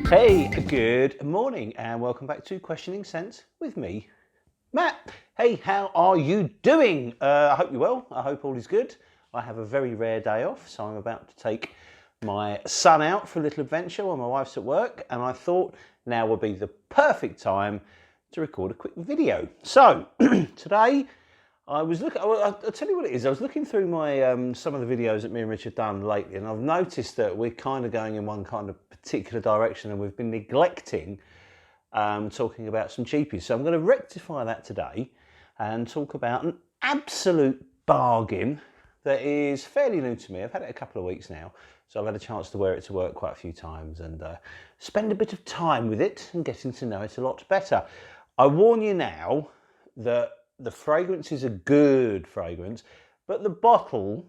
Hey, good morning and welcome back to Questioning Scents with me, Matt. Hey, how are you doing? I hope you're well. I hope all is good. I have a very rare day off, so I'm about to take my son out for a little adventure while my wife's at work, and I thought now would be the perfect time to record a quick video. So today I was looking, I'll tell you what it is. I was looking through my some of the videos that me and Rich have done lately, and I've noticed that we're kind of going in one kind of particular direction, and we've been neglecting talking about some cheapies. So I'm going to rectify that today and talk about an absolute bargain that is fairly new to me. I've had it a couple of weeks now, so I've had a chance to wear it to work quite a few times and spend a bit of time with it and getting to know it a lot better. I warn you now that the fragrance is a good fragrance, but the bottle,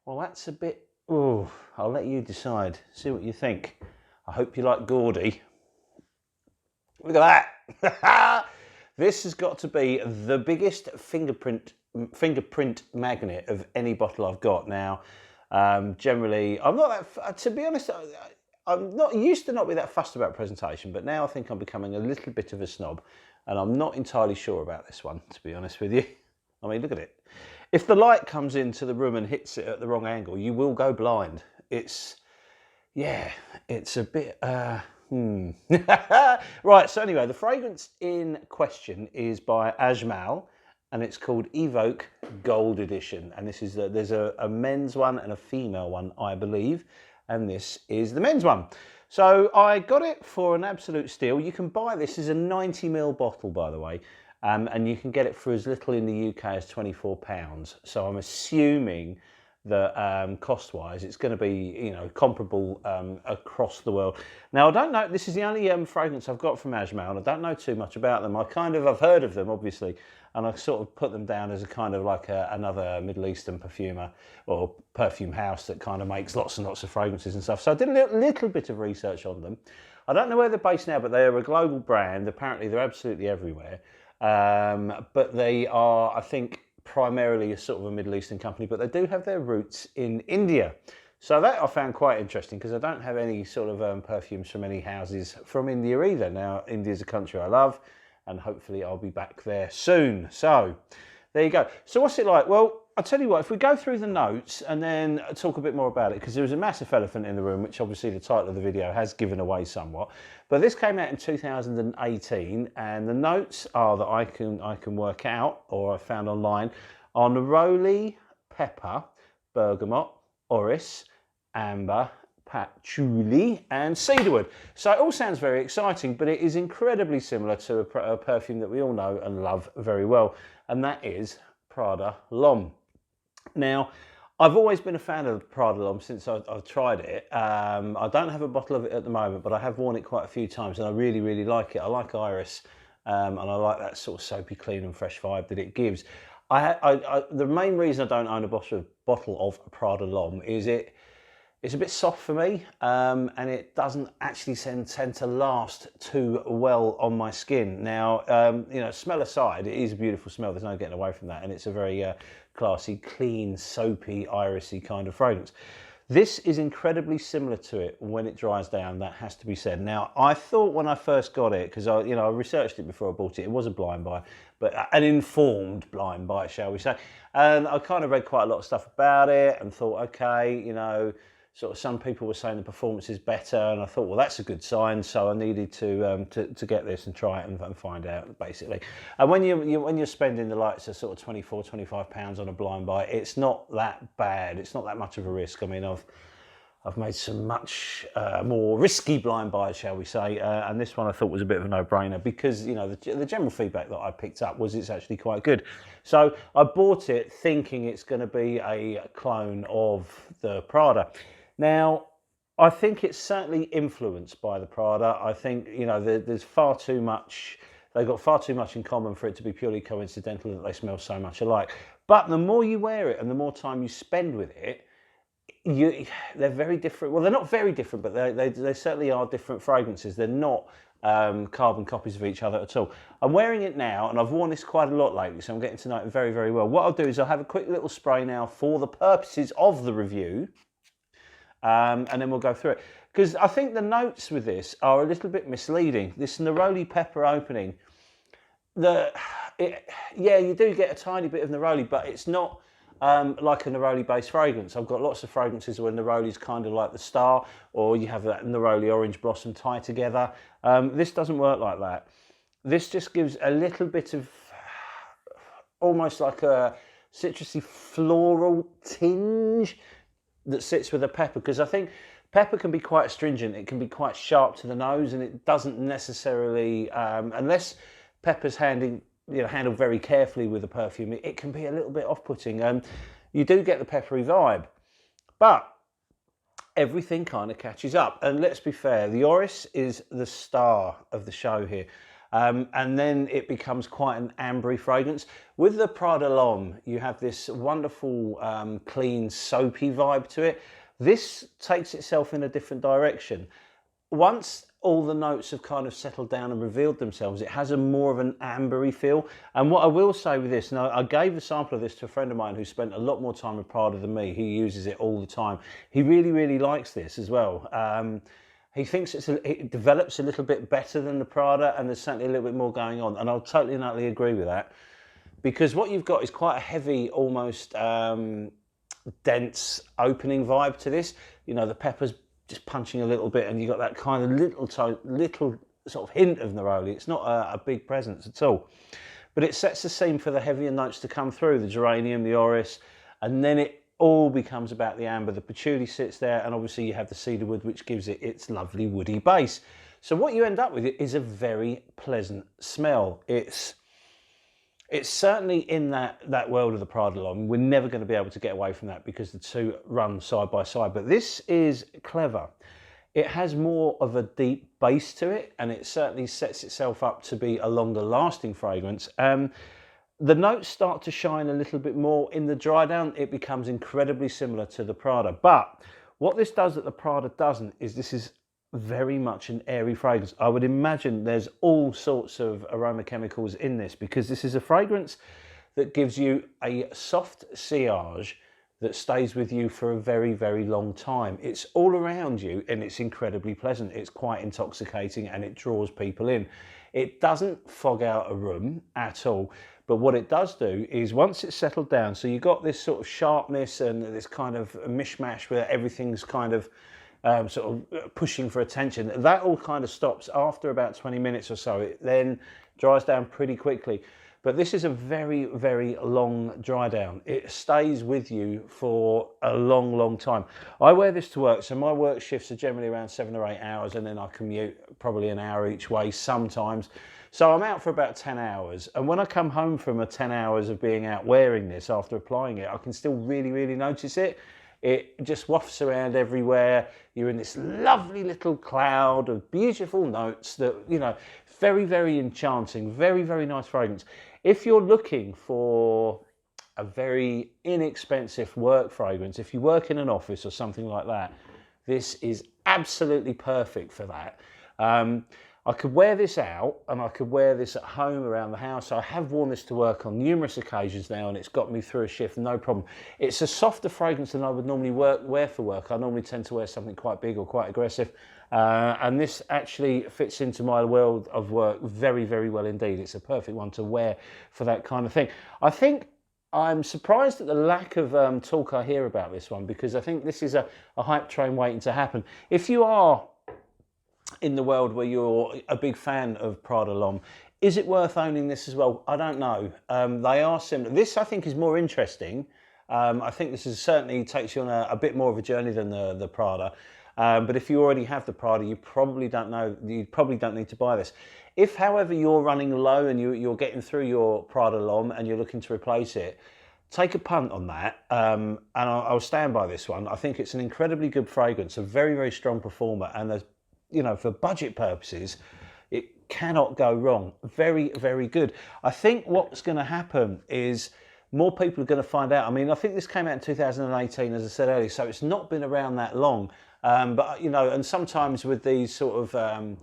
well, that's a bit, oh, I'll let you decide. See what you think. I hope you like gaudy. Look at that. This has got to be the biggest fingerprint magnet of any bottle I've got. Now, generally, I'm not that, to be honest, I'm not used to not be that fussed about presentation, but now I think I'm becoming a little bit of a snob. And I'm not entirely sure about this one, to be honest with you. I mean, look at it. If the light comes into the room and hits it at the wrong angle, you will go blind. It's, yeah, it's a bit, Right, so anyway, the fragrance in question is by Ajmal, and it's called Evoke Gold Edition. And this is, there's a men's one and a female one, I believe. And this is the men's one. So I got it for an absolute steal. You can buy this as a 90ml bottle, by the way, and you can get it for as little in the UK as £24. So I'm assuming that cost-wise, it's going to be, you know, comparable across the world. Now, I don't know. This is the only fragrance I've got from Ajmal, and I don't know too much about them. I've heard of them, obviously, and I sort of put them down as a kind of like another Middle Eastern perfumer or perfume house that kind of makes lots and lots of fragrances and stuff. So I did a little bit of research on them. I don't know where they're based now, but they are a global brand. Apparently, they're absolutely everywhere. But they are, I think, primarily a sort of a Middle Eastern company, but they do have their roots in India. So that I found quite interesting because I don't have any sort of perfumes from any houses from India either. Now, India's a country I love, and hopefully I'll be back there soon. So there you go. So what's it like? Well, I'll tell you what, if we go through the notes and then talk a bit more about it, because there was a massive elephant in the room, which obviously the title of the video has given away somewhat. But this came out in 2018, and the notes are that I can work out, or I found online, on neroli, pepper, bergamot, orris, amber, patchouli and cedarwood. So it all sounds very exciting, but it is incredibly similar to a perfume that we all know and love very well, and that is Prada L'homme. Now, I've always been a fan of Prada L'homme since I've tried it. I don't have a bottle of it at the moment, but I have worn it quite a few times, and I really, really like it. I like iris, and I like that sort of soapy, clean and fresh vibe that it gives. The main reason I don't own a bottle of Prada L'homme is it's a bit soft for me, and it doesn't actually tend to last too well on my skin. Now, you know, smell aside, it is a beautiful smell. There's no getting away from that, and it's a very classy, clean, soapy, irisy kind of fragrance. This is incredibly similar to it when it dries down, that has to be said. Now, I thought when I first got it, because I researched it before I bought it, it was a blind buy, but an informed blind buy, shall we say. And I kind of read quite a lot of stuff about it and thought, okay, you know, sort of some people were saying the performance is better, and I thought, well, that's a good sign. So I needed to get this and try it and find out, basically. And when you're spending the likes of sort of £24-25 on a blind buy, it's not that bad. It's not that much of a risk. I mean, I've made some much more risky blind buys, shall we say, and this one I thought was a bit of a no-brainer because, you know, the general feedback that I picked up was it's actually quite good. So I bought it thinking it's going to be a clone of the Prada. Now, I think it's certainly influenced by the Prada. I think, you know, there's far too much, they've got far too much in common for it to be purely coincidental that they smell so much alike. But the more you wear it and the more time you spend with it, they're very different. Well, they're not very different, but they certainly are different fragrances. They're not carbon copies of each other at all. I'm wearing it now, and I've worn this quite a lot lately, so I'm getting to know it very, very well. What I'll do is I'll have a quick little spray now for the purposes of the review, and then we'll go through it. because I think the notes with this are a little bit misleading. This neroli pepper opening, yeah, you do get a tiny bit of neroli, but it's not like a neroli-based fragrance. I've got lots of fragrances where neroli's kind of like the star, or you have that neroli orange blossom tie together. This doesn't work like that. This just gives a little bit of almost like a citrusy floral tinge that sits with the pepper, because I think pepper can be quite astringent. It can be quite sharp to the nose, and it doesn't necessarily, unless pepper's handled very carefully with the perfume, it can be a little bit off-putting. You do get the peppery vibe, but everything kind of catches up. And let's be fair, the Orris is the star of the show here. And then it becomes quite an ambery fragrance. With the Prada L'homme, you have this wonderful, clean, soapy vibe to it. This takes itself in a different direction. Once all the notes have kind of settled down and revealed themselves, it has a more of an ambery feel. And what I will say with this, and I gave a sample of this to a friend of mine who spent a lot more time with Prada than me. He uses it all the time. He really, really likes this as well. He thinks it develops a little bit better than the Prada, and there's certainly a little bit more going on. And I'll totally and utterly agree with that, because what you've got is quite a heavy, almost dense opening vibe to this. You know, the pepper's just punching a little bit, and you've got that kind of little sort of hint of neroli. It's not a big presence at all, but it sets the scene for the heavier notes to come through, the geranium, the orris, and then it all becomes about the amber. The patchouli sits there, and obviously you have the cedarwood, which gives it its lovely woody base. So what you end up with is a very pleasant smell. It's certainly in that world of the Prada L'homme. We're never going to be able to get away from that, because the two run side by side. But this is clever. It has more of a deep base to it, and it certainly sets itself up to be a longer lasting fragrance. The notes start to shine a little bit more. In the dry down, it becomes incredibly similar to the Prada. But what this does that the Prada doesn't is this is very much an airy fragrance. I would imagine there's all sorts of aroma chemicals in this, because this is a fragrance that gives you a soft sillage that stays with you for a very, very long time. It's all around you, and it's incredibly pleasant. It's quite intoxicating, and it draws people in. It doesn't fog out a room at all. But what it does do is, once it's settled down, so you've got this sort of sharpness and this kind of mishmash where everything's kind of sort of pushing for attention, that all kind of stops after about 20 minutes or so. It then dries down pretty quickly. But this is a very, very long dry down. It stays with you for a long, long time. I wear this to work, so my work shifts are generally around 7 or 8 hours, and then I commute probably an hour each way sometimes. So I'm out for about 10 hours. And when I come home from a 10 hours of being out wearing this after applying it, I can still really, really notice it. It just wafts around everywhere. You're in this lovely little cloud of beautiful notes that, you know, very, very enchanting, very, very nice fragrance. If you're looking for a very inexpensive work fragrance, if you work in an office or something like that, this is absolutely perfect for that. I could wear this out, and I could wear this at home around the house. I have worn this to work on numerous occasions now, and it's got me through a shift, no problem. It's a softer fragrance than I would normally wear for work. I normally tend to wear something quite big or quite aggressive, and this actually fits into my world of work very, very well indeed. It's a perfect one to wear for that kind of thing. I think I'm surprised at the lack of talk I hear about this one, because I think this is a hype train waiting to happen. If you are in the world where you're a big fan of Prada L'homme, is it worth owning this as well? I don't know. They are similar. This, I think, is more interesting. I think this is certainly takes you on a bit more of a journey than the Prada. But if you already have the Prada, you probably don't need to buy this. If, however, you're running low and you're getting through your Prada L'homme and you're looking to replace it, take a punt on that, and I'll stand by this one. I think it's an incredibly good fragrance, a very, very strong performer, and there's, you know, for budget purposes, it cannot go wrong. Very, very good. I think what's going to happen is more people are going to find out. I mean, I think this came out in 2018, as I said earlier, so it's not been around that long. But, you know, and sometimes with these sort of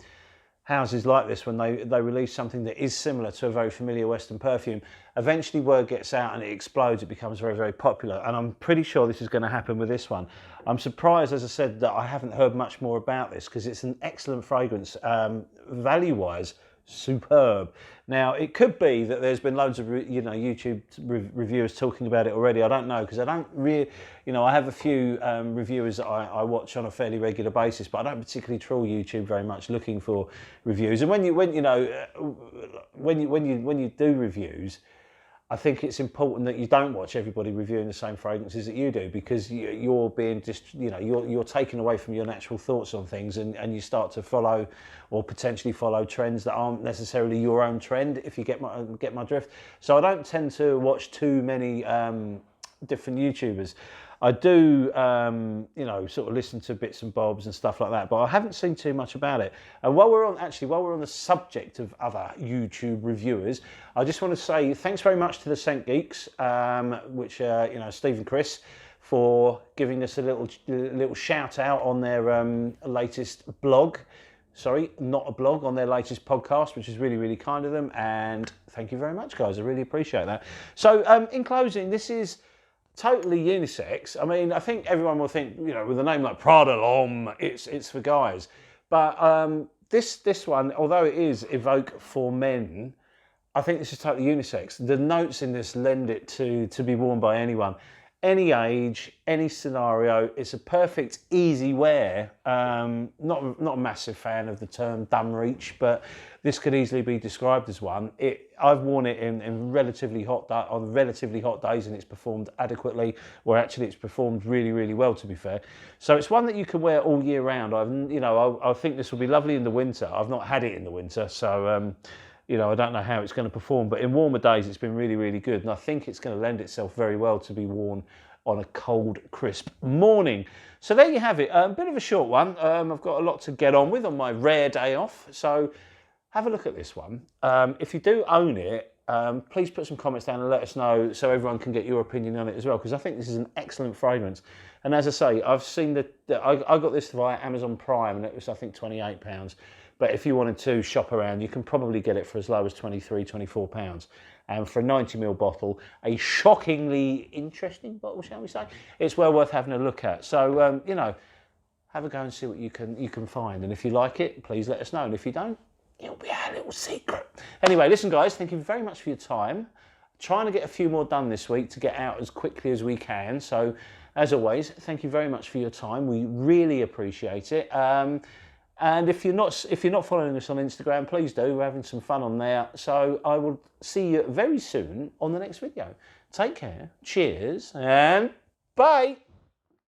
houses like this, when they release something that is similar to a very familiar Western perfume, eventually word gets out and it explodes. It becomes very, very popular. And I'm pretty sure this is going to happen with this one. I'm surprised, as I said, that I haven't heard much more about this, because it's an excellent fragrance. Value-wise, superb. Now, it could be that there's been loads of YouTube reviewers talking about it already. I don't know, because I don't really, I have a few reviewers that I watch on a fairly regular basis, but I don't particularly trawl YouTube very much looking for reviews. And when you do reviews, I think it's important that you don't watch everybody reviewing the same fragrances that you do, because you're being you're taken away from your natural thoughts on things, and you start to follow or potentially follow trends that aren't necessarily your own trend, if you get my drift. So I don't tend to watch too many different YouTubers. I do, sort of listen to bits and bobs and stuff like that, but I haven't seen too much about it. And while we're on the subject of other YouTube reviewers, I just want to say thanks very much to the Scent Geeks, which Steve and Chris, for giving us a little shout out on their latest blog. Sorry, not a blog, on their latest podcast, which is really, really kind of them. And thank you very much, guys. I really appreciate that. So in closing, this is totally unisex. I mean, I think everyone will think, with a name like Prada L'homme, it's for guys. But this one, although it is Evoke for men, I think this is totally unisex. The notes in this lend it to be worn by anyone, any age, any scenario. It's a perfect easy wear. Not a massive fan of the term dumb reach, but this could easily be described as one. I've worn it on relatively hot days, and it's performed adequately, or actually it's performed really, really well, to be fair. So it's one that you can wear all year round. I think this will be lovely in the winter. I've not had it in the winter, so I don't know how it's going to perform, but in warmer days it's been really, really good, and I think it's going to lend itself very well to be worn on a cold, crisp morning. So there you have it. A bit of a short one. I've got a lot to get on with on my rare day off, so have a look at this one. If you do own it, please put some comments down and let us know, so everyone can get your opinion on it as well, because I think this is an excellent fragrance. And as I say, I've seen I got this via Amazon Prime, and it was, I think, £28. But if you wanted to shop around, you can probably get it for as low as £23, £24. And for a 90ml bottle, a shockingly interesting bottle, shall we say, it's well worth having a look at. So, have a go and see what you can find. And if you like it, please let us know. And if you don't, it'll be our little secret. Anyway, listen, guys, thank you very much for your time. Trying to get a few more done this week to get out as quickly as we can. So, as always, thank you very much for your time. We really appreciate it. And if you're not following us on Instagram, please do. We're having some fun on there. So I will see you very soon on the next video. Take care, cheers, and bye.